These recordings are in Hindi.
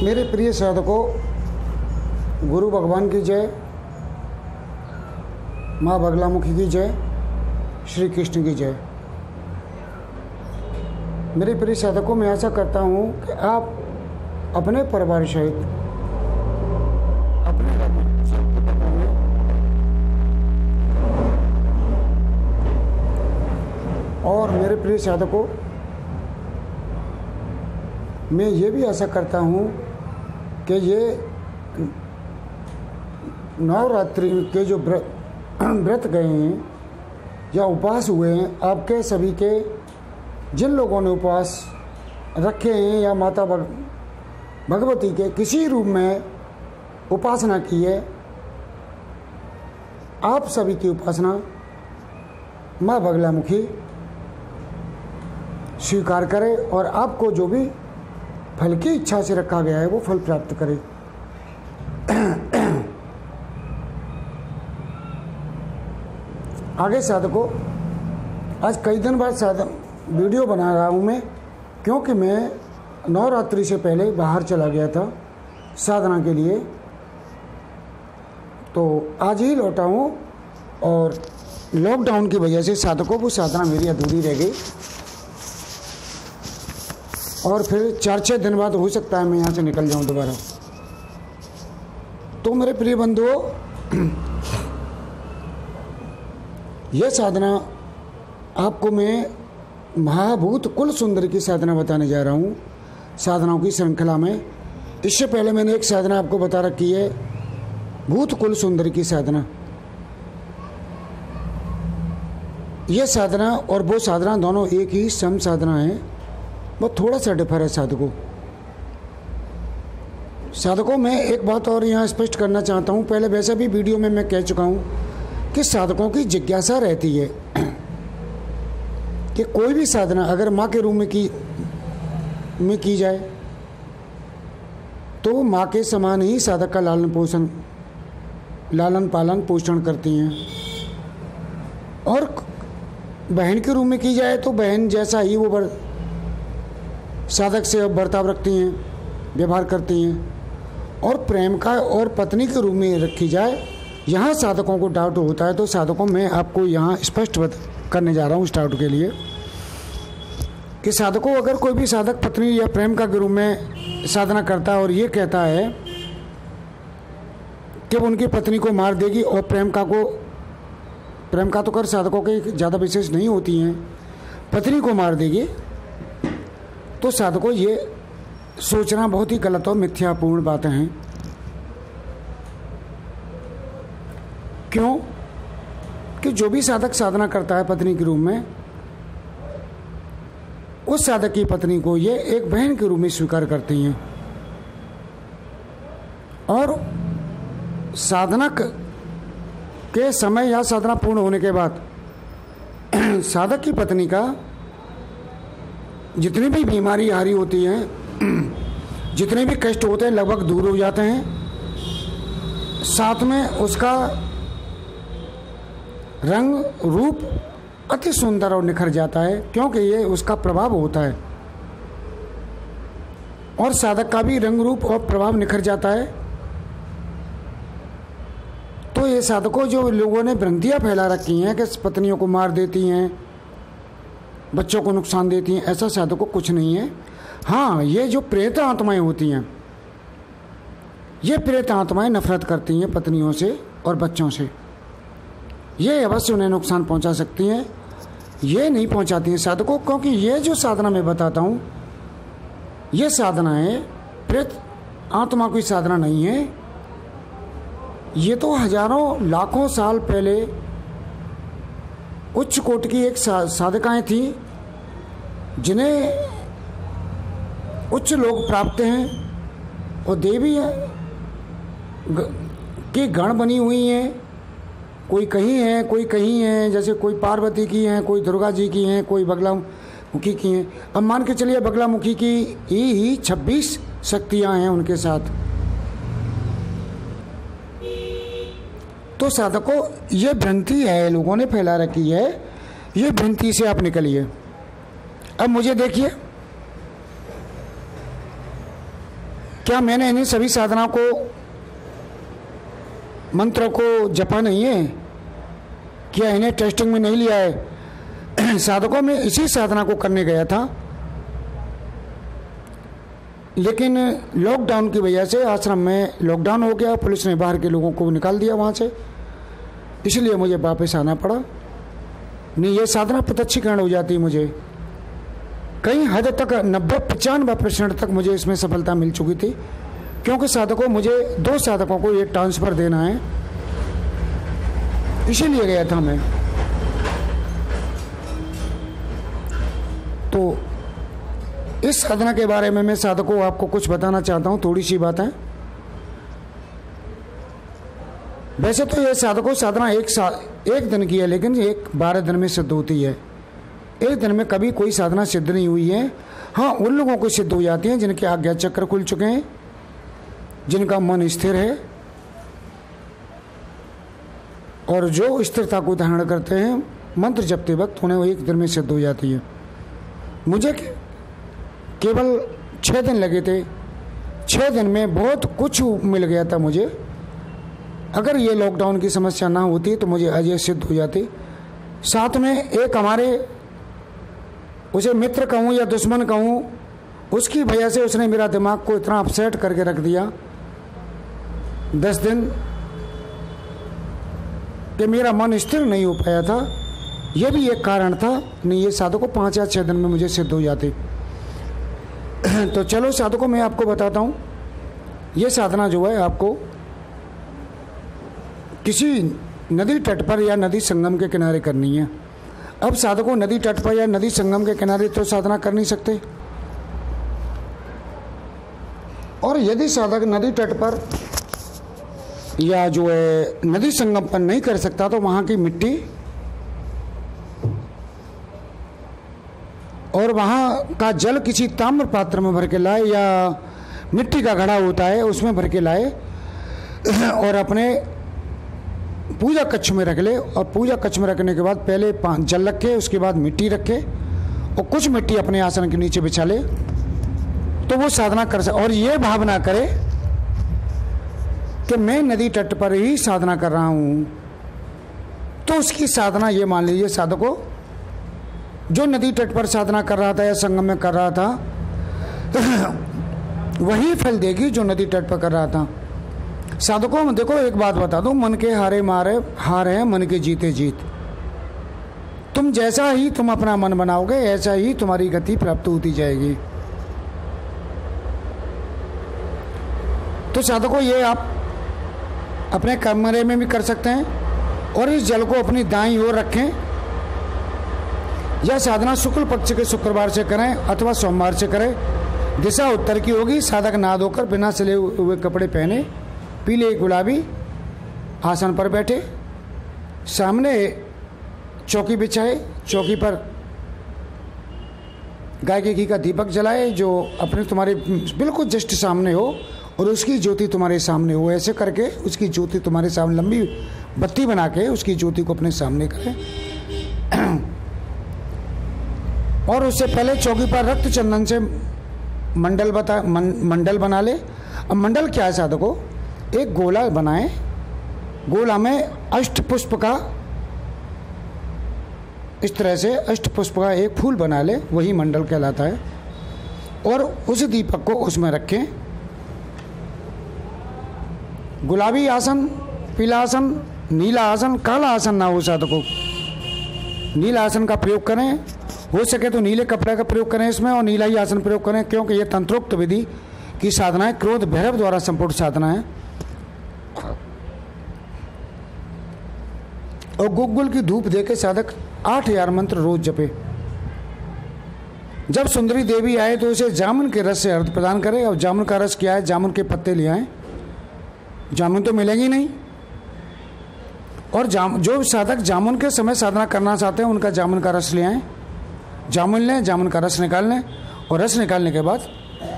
मेरे प्रिय साधकों, गुरु भगवान की जय, माँ बगलामुखी की जय, श्री कृष्ण की जय। मेरे प्रिय साधकों, मैं आशा करता हूँ कि आप अपने परिवार सहित अपने और मेरे प्रिय साधकों, मैं ये भी आशा करता हूँ कि ये नवरात्रि के जो व्रत गए हैं या उपवास हुए हैं, आपके सभी के जिन लोगों ने उपवास रखे हैं या माता भगवती के किसी रूप में उपासना की है, आप सभी की उपासना माँ बगलामुखी स्वीकार करे और आपको जो भी फल की इच्छा से रखा गया है वो फल प्राप्त करे। आगे साधकों, आज कई दिन बाद वीडियो बना रहा हूँ मैं, क्योंकि मैं नवरात्रि से पहले बाहर चला गया था साधना के लिए, तो आज ही लौटा हूँ और लॉकडाउन की वजह से साधकों वो साधना मेरी अधूरी रह गई और फिर 4-6 दिन बाद हो सकता है मैं यहाँ से निकल जाऊँ दोबारा। तो मेरे प्रिय बंधुओं, यह साधना आपको मैं महाभूत कुल सुंदर की साधना बताने जा रहा हूँ साधनाओं की श्रृंखला में। इससे पहले मैंने एक साधना आपको बता रखी है, भूत कुल सुंदर की साधना। यह साधना और वो साधना दोनों एक ही सम साधना है, वो थोड़ा सा डिफर है साधकों। मैं एक बात और यहाँ स्पष्ट करना चाहता हूँ। पहले वैसे भी वीडियो में मैं कह चुका हूँ कि साधकों की जिज्ञासा रहती है कि कोई भी साधना अगर माँ के रूप में की जाए तो माँ के समान ही साधक का लालन पालन पोषण करती हैं, और बहन के रूप में की जाए तो बहन जैसा ही वो साधक से बर्ताव रखती हैं, व्यवहार करती हैं। और प्रेम का और पत्नी के रूप में रखी जाए, यहाँ साधकों को डाउट होता है। तो साधकों, मैं आपको यहाँ स्पष्ट करने जा रहा हूँ इस डाउट के लिए कि साधकों, अगर कोई भी साधक पत्नी या प्रेम का रूप में साधना करता है और ये कहता है कि वो उनकी पत्नी को मार देगी और प्रेम का तो कर साधकों के ज़्यादा विशेष नहीं होती हैं, पत्नी को मार देगी, तो साधकों ये सोचना बहुत ही गलत और मिथ्यापूर्ण बातें हैं। क्यों? कि जो भी साधक साधना करता है पत्नी के रूप में, उस साधक की पत्नी को ये एक बहन के रूप में स्वीकार करती हैं, और साधना के समय या साधना पूर्ण होने के बाद साधक की पत्नी का जितनी भी बीमारी हारी होती है, जितने भी कष्ट होते हैं, लगभग दूर हो जाते हैं। साथ में उसका रंग रूप अति सुंदर और निखर जाता है, क्योंकि ये उसका प्रभाव होता है, और साधक का भी रंग रूप और प्रभाव निखर जाता है। तो ये साधकों, जो लोगों ने भ्रांतियाँ फैला रखी हैं कि पत्नियों को मार देती हैं, बच्चों को नुकसान देती हैं, ऐसा साधकों कुछ नहीं है। हाँ, ये जो प्रेत आत्माएं होती हैं, ये प्रेत आत्माएं नफरत करती हैं पत्नियों से और बच्चों से। ये अवश्य उन्हें नुकसान पहुंचा सकती हैं, ये नहीं पहुंचाती हैं साधकों, क्योंकि ये जो साधना मैं बताता हूँ, ये साधना है प्रेत आत्मा की साधना नहीं है। ये तो हजारों लाखों साल पहले उच्च कोटि की एक साधकाएं थी, जिन्हें उच्च लोग प्राप्त हैं, और देवी की गण बनी हुई हैं। कोई कहीं है, कोई कहीं है, जैसे कोई पार्वती की हैं, कोई दुर्गा जी की हैं, कोई बगलामुखी की हैं। अब मान के चलिए बगलामुखी की ही 26 शक्तियाँ हैं उनके साथ। तो साधकों, ये भ्रांति है, लोगों ने फैला रखी है, ये भ्रांति से आप निकलिए। अब मुझे देखिए क्या मैंने इन्हीं सभी साधना को, मंत्र को जपा नहीं है? क्या इन्हें टेस्टिंग में नहीं लिया है? साधकों में इसी साधना को करने गया था, लेकिन लॉकडाउन की वजह से आश्रम में लॉकडाउन हो गया, पुलिस ने बाहर के लोगों को निकाल दिया वहाँ से, इसलिए मुझे वापस आना पड़ा। नहीं, ये साधना प्रत्यक्षीकरण हो जाती मुझे कई हद तक, 90-95% तक मुझे इसमें सफलता मिल चुकी थी, क्योंकि साधकों, मुझे 2 साधकों को ये ट्रांसफ़र देना है, इसीलिए गया था मैं। तो इस साधना के बारे में मैं साधकों आपको कुछ बताना चाहता हूँ, थोड़ी सी बात है। वैसे तो ये साधकों साधना एक दिन की है, लेकिन एक 12 दिन में सिद्ध होती है। एक दिन में कभी कोई साधना सिद्ध नहीं हुई है। हाँ, उन लोगों को सिद्ध हो जाती है जिनके आज्ञा चक्र खुल चुके हैं, जिनका मन स्थिर है और जो स्थिरता को धारण करते हैं मंत्र जपते वक्त, उन्हें एक दिन में सिद्ध हो जाती है। मुझे केवल 6 दिन लगे थे। 6 दिन में बहुत कुछ मिल गया था मुझे। अगर ये लॉकडाउन की समस्या ना होती तो मुझे अजय सिद्ध हो जाती। साथ में एक हमारे, उसे मित्र कहूँ या दुश्मन कहूँ, उसकी वजह से उसने मेरा दिमाग को इतना अपसेट करके रख दिया 10 दिन कि मेरा मन स्थिर नहीं हो पाया था। यह भी एक कारण था। नहीं, ये साधकों 5 या 6 दिन में मुझे सिद्ध हो जाती। तो चलो साधकों, मैं आपको बताता हूँ। ये साधना जो है आपको किसी नदी तट पर या नदी संगम के किनारे करनी है। अब साधकों, नदी तट पर या नदी संगम के किनारे तो साधना कर नहीं सकते, और यदि साधक नदी तट पर या जो है नदी संगम पर नहीं कर सकता तो वहाँ की मिट्टी और वहाँ का जल किसी ताम्र पात्र में भर के लाए, या मिट्टी का घड़ा होता है उसमें भर के लाए, और अपने पूजा कक्ष में रख ले। और पूजा कक्ष में रखने के बाद पहले जल रखे, उसके बाद मिट्टी रखे, और कुछ मिट्टी अपने आसन के नीचे बिछा ले, तो वो साधना कर सकते। और ये भावना करे कि मैं नदी तट पर ही साधना कर रहा हूँ, तो उसकी साधना, ये मान लीजिए साधकों, जो नदी तट पर साधना कर रहा था या संगम में कर रहा था वही फल देगी जो नदी तट पर कर रहा था। साधकों, देखो एक बात बता दूं, मन के हारे मारे हार है, मन के जीते जीत। तुम जैसा ही तुम अपना मन बनाओगे, ऐसा ही तुम्हारी गति प्राप्त होती जाएगी। तो साधकों, ये आप अपने कमरे में भी कर सकते हैं, और इस जल को अपनी दाईं ओर रखें। यह साधना शुक्ल पक्ष के शुक्रवार से करें अथवा सोमवार से करें। दिशा उत्तर की होगी। साधक नहा धोकर बिना सिले हुए कपड़े पहने, पीले गुलाबी आसन पर बैठे, सामने चौकी बिछाए, चौकी पर गाय के घी का दीपक जलाए जो अपने तुम्हारे बिल्कुल जस्ट सामने हो, और उसकी ज्योति तुम्हारे सामने हो। ऐसे करके उसकी ज्योति तुम्हारे सामने, लंबी बत्ती बना के उसकी ज्योति को अपने सामने करें। और उससे पहले चौकी पर रक्त चंदन से मंडल बना ले। अब मंडल क्या है साधकों? एक गोला बनाए, गोला में अष्टपुष्प का, इस तरह से अष्टपुष्प का एक फूल बना ले, वही मंडल कहलाता है। और उस दीपक को उसमें रखें। गुलाबी आसन, पीला आसन, नीला आसन, काला आसन ना हो साधकों। नीला आसन का प्रयोग करें, हो सके तो नीले कपड़े का प्रयोग करें इसमें, और नीला ही आसन प्रयोग करें, क्योंकि यह तंत्रोक्त विधि की साधना है, क्रोध भैरव द्वारा संपूर्ण साधना है। और गुग्गुल की धूप देके साधक 8000 मंत्र रोज जपे। जब सुंदरी देवी आए तो उसे जामुन के रस से अर्घ प्रदान करें। और जामुन का रस क्या है? जामुन के पत्ते ले आए, जामुन तो मिलेंगी नहीं। और जो साधक जामुन के समय साधना करना चाहते हैं उनका जामुन का रस ले आए, जामुन लें, जामुन का रस निकाल लें, और रस निकालने के बाद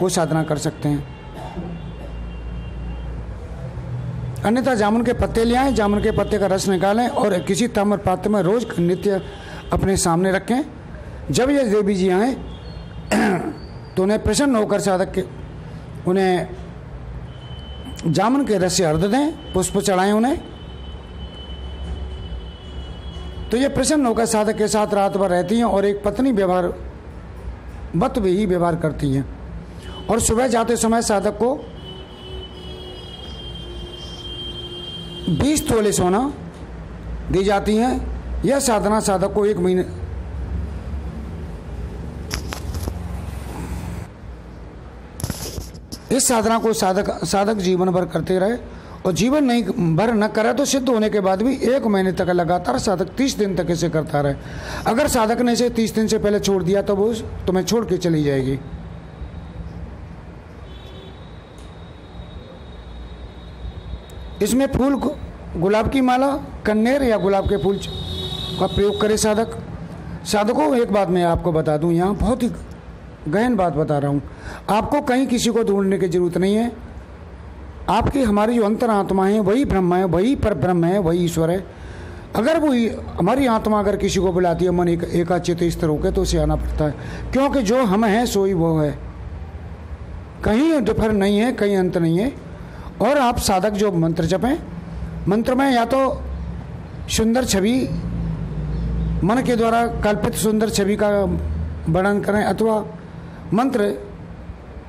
वो साधना कर सकते हैं। अन्यथा जामुन के पत्ते ले आए, जामुन के पत्ते का रस निकालें और किसी ताम्र पात्र में रोज नित्य अपने सामने रखें। जब ये देवी जी आए तो उन्हें प्रसन्न होकर साधक के उन्हें जामुन के रस से अर्घ दें, पुष्प चढ़ाएं उन्हें। तो ये प्रसन्न होकर साधक के साथ रात भर रहती हैं और एक पत्नी व्यवहार वत भी ही व्यवहार करती हैं। और सुबह जाते समय साधक को 20 तोले सोना दी जाती हैं। यह साधना साधक को 1 महीने इस साधना को साधक जीवन भर करते रहे, और जीवन नहीं भर न करे तो सिद्ध होने के बाद भी 1 महीने तक लगातार साधक 30 दिन तक इसे करता रहे। अगर साधक ने इसे 30 दिन से पहले छोड़ दिया तो वो तुम्हें छोड़ के चली जाएगी। इसमें फूल गुलाब की माला, कन्नेर या गुलाब के फूल का प्रयोग करे साधक। साधकों, एक बात मैं आपको बता दूं, यहाँ बहुत ही गहन बात बता रहा हूँ। आपको कहीं किसी को ढूंढने की जरूरत नहीं है। आपकी हमारी जो अंतरात्मा है वही ब्रह्म है, वही पर ब्रह्म है, वही ईश्वर है। अगर वो हमारी आत्मा अगर किसी को बुलाती है मन एकाचित स्थिर होकर, तो उसे आना पड़ता है, क्योंकि जो हम हैं सो ही वो है। कहीं डिफर नहीं है, कहीं अंत नहीं है। और आप साधक जो मंत्र जपें, मंत्र में या तो सुंदर छवि मन के द्वारा कल्पित सुंदर छवि का वर्णन करें, अथवा मंत्र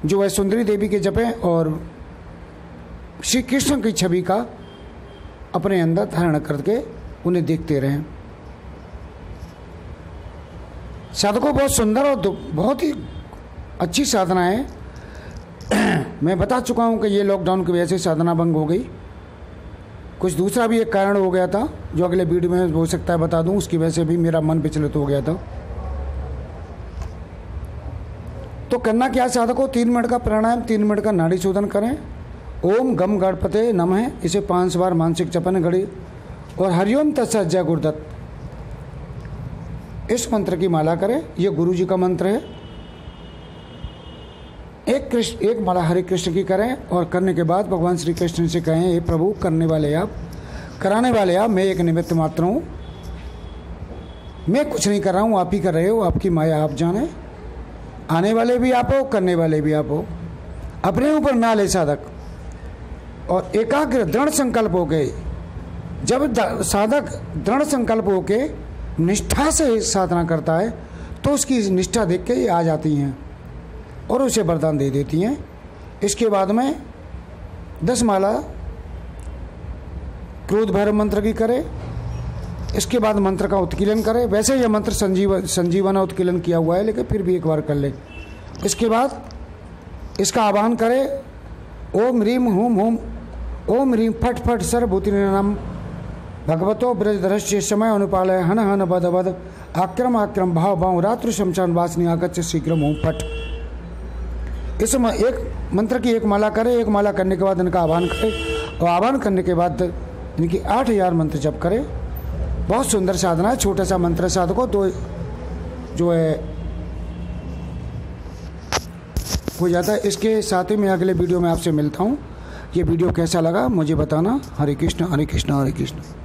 जो है सुंदरी देवी के जपें और श्री कृष्ण की छवि का अपने अंदर धारण करके उन्हें देखते रहें। साधकों, बहुत सुंदर और बहुत ही अच्छी साधना है। मैं बता चुका हूं कि ये लॉकडाउन की वजह से साधना भंग हो गई। कुछ दूसरा भी एक कारण हो गया था जो अगले वीडियो में हो सकता है बता दूं, उसकी वजह से भी मेरा मन विचलित हो गया था। तो करना क्या साधकों, 3 मिनट का प्राणायाम, 3 मिनट का नाड़ी शोधन करें। ओम गम गणपते नमः, इसे 5 बार मानसिक जपन घड़ी, और हरिओम तत्सत जय गुरुदत्त, इस मंत्र की माला करें। यह गुरु जी का मंत्र है। एक माला हरे कृष्ण की करें, और करने के बाद भगवान श्री कृष्ण से कहें, हे प्रभु, करने वाले आप, कराने वाले आप, मैं एक निमित्त मात्र हूँ, मैं कुछ नहीं कर रहा हूँ, आप ही कर रहे हो, आपकी माया आप जाने, आने वाले भी आप हो, करने वाले भी आप हो। अपने ऊपर ना ले साधक, और एकाग्र दृढ़ संकल्प हो गए। जब साधक दृढ़ संकल्प हो के निष्ठा से साधना करता है तो उसकी निष्ठा देख के ये आ जाती हैं और उसे वरदान दे देती हैं। इसके बाद में 10 माला क्रोध भैरव मंत्र की करे। इसके बाद मंत्र का उत्कीलन करे। वैसे यह मंत्र संजीवना उत्कीलन किया हुआ है, लेकिन फिर भी एक बार कर ले। इसके बाद इसका आवाहन करे, ओम ह्रीम हुम हुम, ओम ह्रीम फट फट सर्वभूति नाम भगवतो ब्रजधरस्य समय अनुपालय हन हन बद बद आक्रम आक्रम भाव भाव रात्रि शमशान वासनी आगच्छ शीघ्र हुम फट। इस एक मंत्र की 1 माला करे। 1 माला करने के बाद इनका आह्वान करे, और आह्वान करने के बाद इनकी 8000 मंत्र जप करे। बहुत सुंदर साधना है, छोटा सा मंत्र साधकों, तो जो है हो जाता है। इसके साथ ही मैं अगले वीडियो में आपसे मिलता हूँ। ये वीडियो कैसा लगा मुझे बताना। हरे कृष्ण हरे कृष्ण हरे कृष्ण।